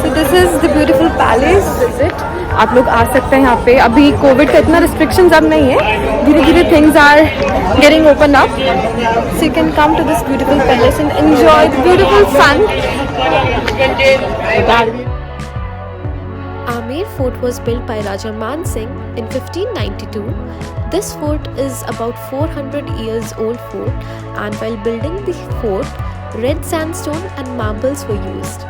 So this is the beautiful palace visit. आप लोग आ सकते हैं यहाँ पे. अभी कोविड का इतना रिस्ट्रिक्शंस अब नहीं है. धीरे धीरे things are getting open up. So you can come to this beautiful palace and enjoy the beautiful sun. Amer Fort was built by Raja Man Singh in 1592. This fort is about 400 years old fort, and while building the fort, red sandstone and marbles were used.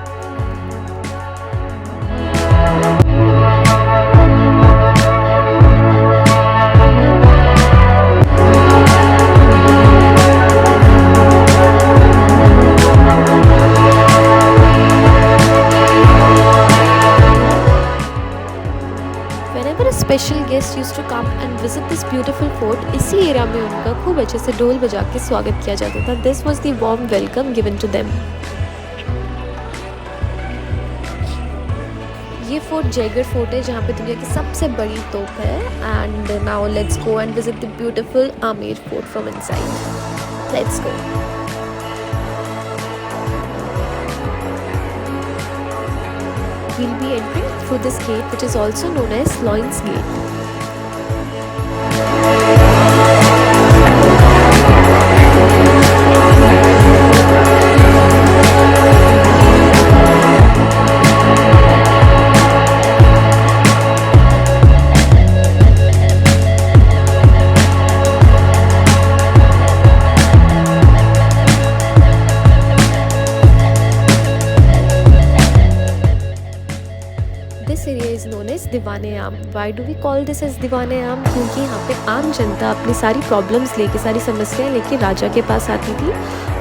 Whenever a special guest used to come and visit this beautiful fort, इसी area में उनका खूब अच्छे से ढोल बजा के स्वागत किया जाता था. This was the warm welcome given to them. ये फोर्ट जयगढ़ फोर्ट है जहाँ पे दुनिया की सबसे बड़ी तोप है. And now let's go and visit the beautiful Amer fort from inside. Let's go. We'll be entering through this gate, which is also known as Loins Gate. This area is known as Diwane-Aam. Why do we call this as Diwane-Aam? क्योंकि यहाँ पे आम जनता अपनी सारी problems लेके, सारी समस्याएं लेके राजा के पास आती थी.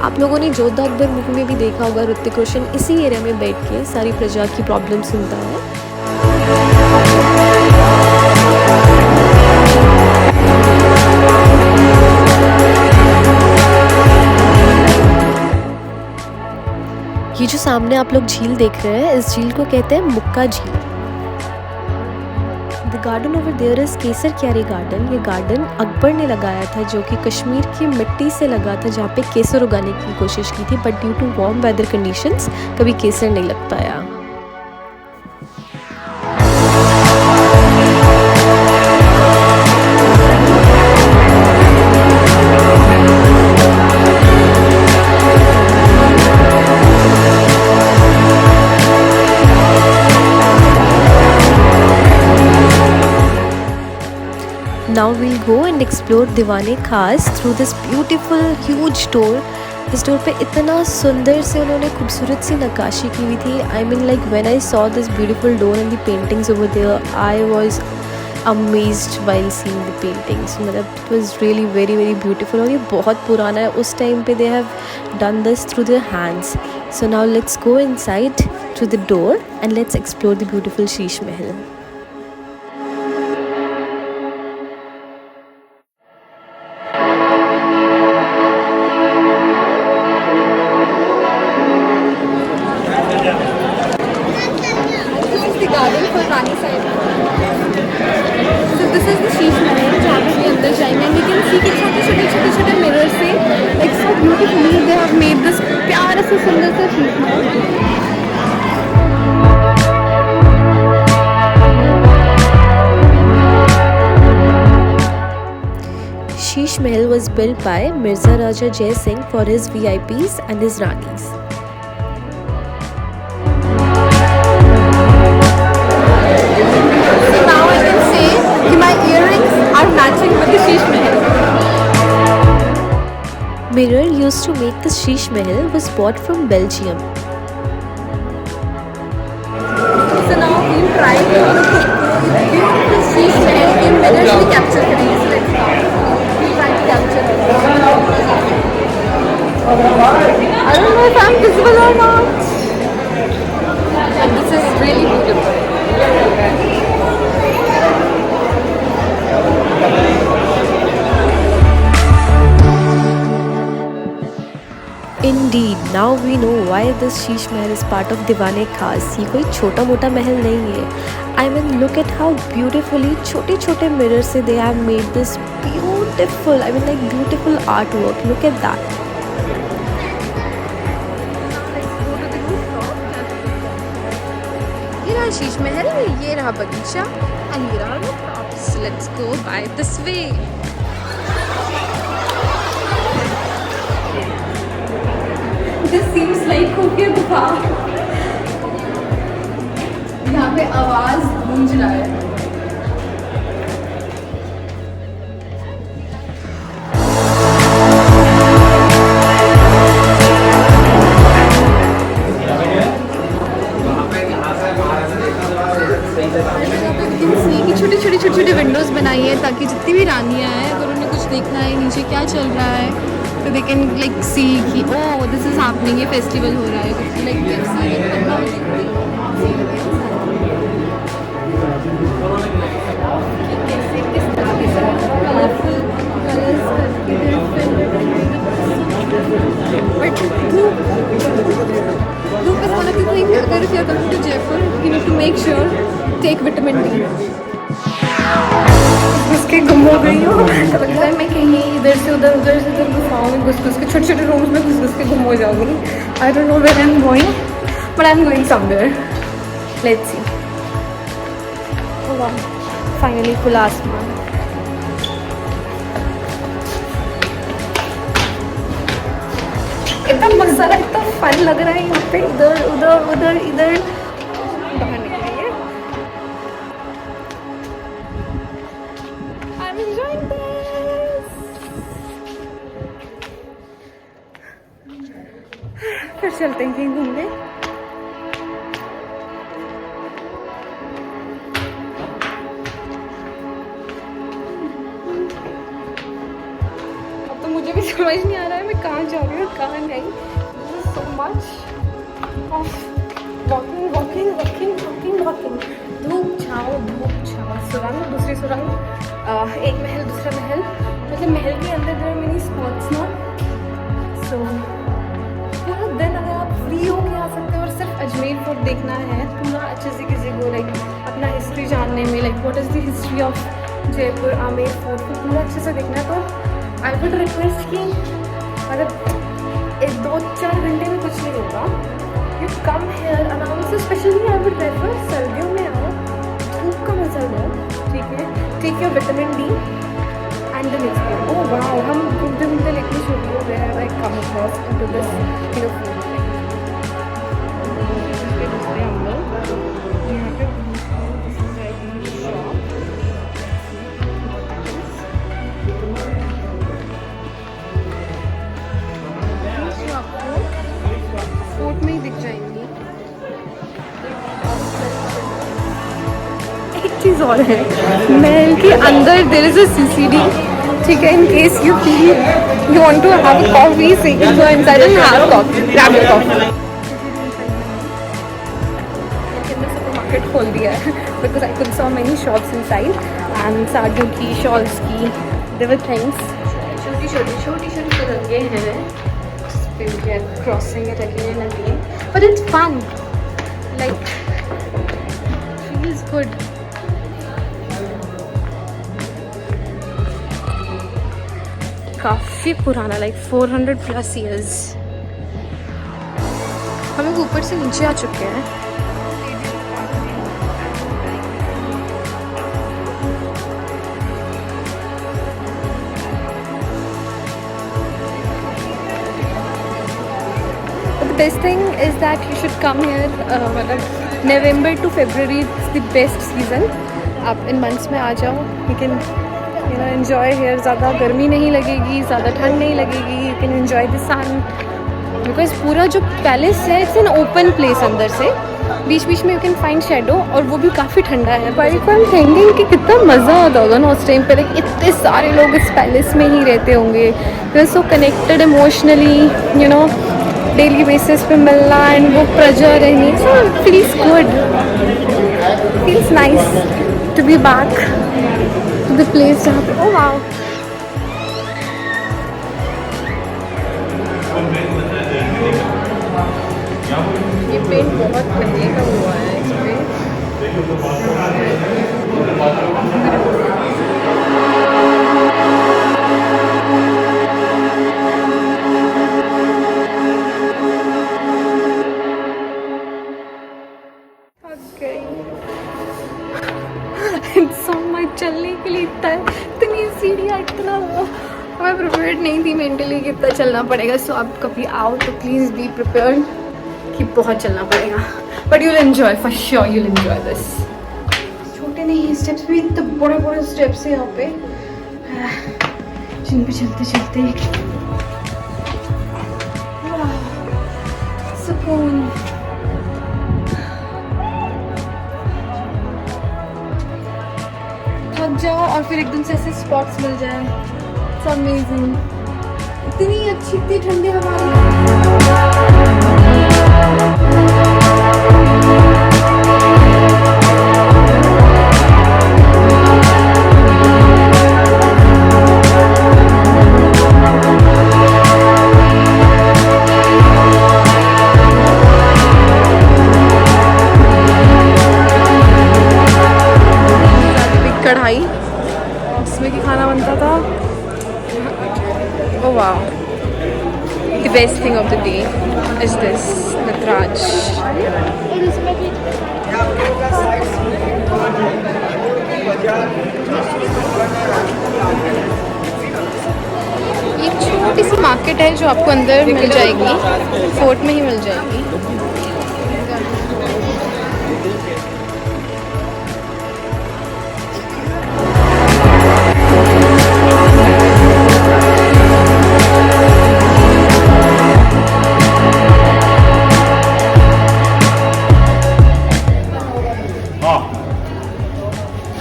आप लोगों ने जोधा अकबर मूवी में भी देखा होगा, ऋतिक रोशन इसी एरिया में बैठ के सारी प्रजा की प्रॉब्लम सुनता है. ये जो सामने आप लोग झील देख रहे हैं, इस झील को कहते हैं मुक्का झील. The garden over there is Kesar Kyari garden. ये गार्डन अकबर ने लगाया था, जो कि कश्मीर की मिट्टी से लगा था, जहाँ पे केसर उगाने की कोशिश की थी. But due to warm weather conditions कभी केसर नहीं लग पाया. Now we'll go and explore दीवाने खास through this beautiful huge door. इस डोर पे इतना सुंदर से उन्होंने खूबसूरत सी नक्काशी की हुई थी. I mean like when I saw this beautiful door and the paintings over there, I was amazed while seeing the paintings. मतलब it was really very very beautiful. और ये बहुत पुराना है. उस टाइम पे they have done this through their hands. So now let's go inside to the door and let's explore the beautiful Sheesh Mahal. Garden for Rani Side. So this is the Sheesh Mahal, जहाँ पे भी अंदर जाएंगे. And you can see कि छोटे-छोटे mirrors से like so beautifully they have made this प्यारा सा सुंदर सा Sheesh Mahal. Sheesh Mahal was built by Mirza Raja Jai Singh for his VIPs and his Ranis. Mirror used to make the Sheesh Mahal was bought from Belgium. So now we'll try to look at the beautiful Sheesh Mahal in mirrors we capture करेंगे. So let's we'll try to capture it. I don't know if I'm visible or not. But this is really beautiful. Indeed, now we know why this Sheesh Mahal is part of Diwane Khas. ये कोई छोटा मोटा महल नहीं है. I mean, look at how beautifully छोटे छोटे mirrors से they have made this beautiful. I mean, like beautiful artwork. Look at that. Let's go to the roof. Sheesh Mahal, ये रहा बगीचा एंड ये रहा rooftops. Let's go by this way. This seems like खुफिया गुफा. यहाँ पे आवाज गूंज रहा है. छोटी छोटी विंडोज बनाई है ताकि जितनी भी रानियाँ हैं अगर उन्हें कुछ देखना है नीचे क्या चल रहा है तो दे कैन लाइक सी कि ओह दिस इज हैपनिंग, ये फेस्टिवल हो रहा है. Like dhoop is one of the thing. अगर if you are coming to Jaipur you need to make sure take vitamin D. उसके गुम हो गई हो तो लगता है मैं कहीं इधर से उधर गुफाओं में घुस के छोटे छोटे रूम्स में घुस के गुम हो जाऊंगी. I don't know where I am going but I am going somewhere. Let's see. Finally खुला आसमान. इतना मजा है, इतना फन लग रहा है यहाँ पे. इधर उधर उधर इधर बाहर निकलेंगे. I'm enjoying this. फिर चलते हैं कहीं घूमने. अब तो मुझे भी समझ नहीं आ रहा है मैं कहाँ जा रही हूँ कहाँ नहीं. So much of walking. धूप छाओ सुरंग, दूसरी सुरंग, एक महल दूसरा महल. मतलब महल के अंदर देयर मेनी स्पॉट्स ना. सो पूरा दिन अगर आप फ्री हो के आ सकते हो और सिर्फ अजमेर फोर्ट देखना है पूरा अच्छे से किसी को लाइक अपना हिस्ट्री जानने में like what is the history of Jaipur Amer fort को पूरा अच्छे से देखना है तो आई वुड रिक्वेस्ट कि मतलब 1-2-4 घंटे में कुछ नहीं होगा. यू कम हेयर आराम से. स्पेशली आई वुड प्रेफर सर्दियों में आओ, धूप का मजा लो. ठीक है, take your vitamin D and then explore. Oh wow, हम घूमते घूमते लेकिन छोटी हो गए हैं. Like come across into this हम लोग यहाँ पे फोर्ट में ही दिख जाएंगी. एक चीज़ और है, महल के अंदर देयर इज अ सीसीडी. ठीक है, in case you feel you want to have a coffee so you can go inside and have coffee, grab your coffee. Market खोल दिया है because I could saw many shops inside and साड़ियों की, shawls की, there were things. छोटी सुरंगे हैं. We are crossing it again and again, but it's fun. Like, feels good. काफी पुराना, like 400+ years. हम लोग ऊपर से नीचे आ चुके हैं. The best thing is that you should come here. November to February is the best season. आप इन मंथ्स में आ जाओ. You can enjoy here. ज़्यादा गर्मी नहीं लगेगी, ज़्यादा ठंड नहीं लगेगी. You can enjoy the sun. Because पूरा जो पैलेस है इट्स एन ओपन प्लेस. अंदर से बीच बीच में यू कैन फाइंड शेडो और वो भी काफ़ी ठंडा है. बट आई एम थिंकिंग कि कितना मज़ा आता होगा ना उस टाइम पर. इतने सारे लोग इस पैलेस में ही रहते होंगे. They are so connected emotionally, you know, daily basis पे मिलना एंड वो प्रजा रहनी. So feels good, feels nice to be back to the place जहाँ पे. ओह वाओ, ये पेंट बहुत पहले का हुआ है इस पे. Okay. के लिए इतनी सीढ़ियाँ, इतना वो मैं प्रिपेयर्ड नहीं थी मेंटली कि इतना चलना पड़ेगा. सो आप कभी आओ तो प्लीज़ बी प्रिपेयर्ड कि बहुत चलना पड़ेगा. But you'll enjoy, for sure you'll enjoy this. छोटे नहीं स्टेप्स भी, इतने बड़े बड़े स्टेप्स है यहाँ पे जिन पे चलते चलते सुकून. थक जाओ और फिर एकदम से ऐसे स्पॉट्स मिल जाए. It's amazing. इतनी अच्छी, इतनी ठंडी हवा. कढ़ाई जिसमें कि खाना बनता था. ओह वाह, the best thing of the day is this Nataraj. एक छोटी सी मार्केट है जो आपको अंदर मिल जाएगी, फोर्ट में ही मिल जाएगी.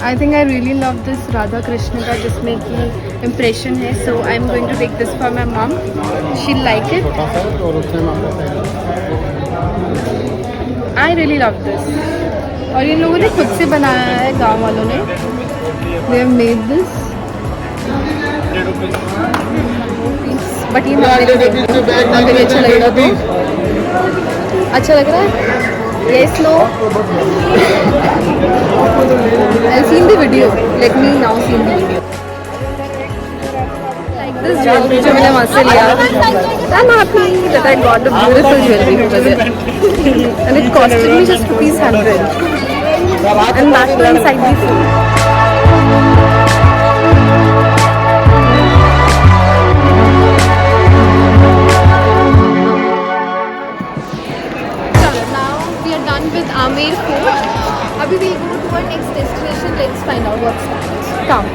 I think I really love this Radha Krishna का जिसमें कि impression है. So I'm going to take this for my mom. She'll like it. I really love this. और इन लोगों ने खुद से बनाया है, गांव वालों ने. They have made this. But ये मैं देखो अगर ये अच्छा लगेगा तो. अच्छा लग रहा है? Yes, no. I've seen the video. Let me now see the video. Like this jewelry जो मैंने वहाँ से लिया. I'm happy that I got a beautiful jewelry over there. And it costed me just ₹100. And that too inside the food. With Amer Fort. Abhi we go to our next destination. Let's find out what's next. Come.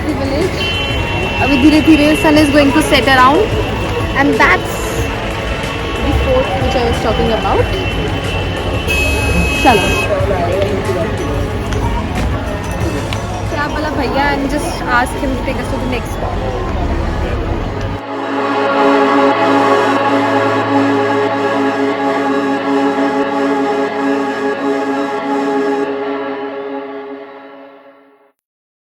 The village. Abhi धीरे धीरे sun is going to set around, and that's the fort which I was talking about. चलो. Grab वाला भैया and just ask him to take us to the next spot.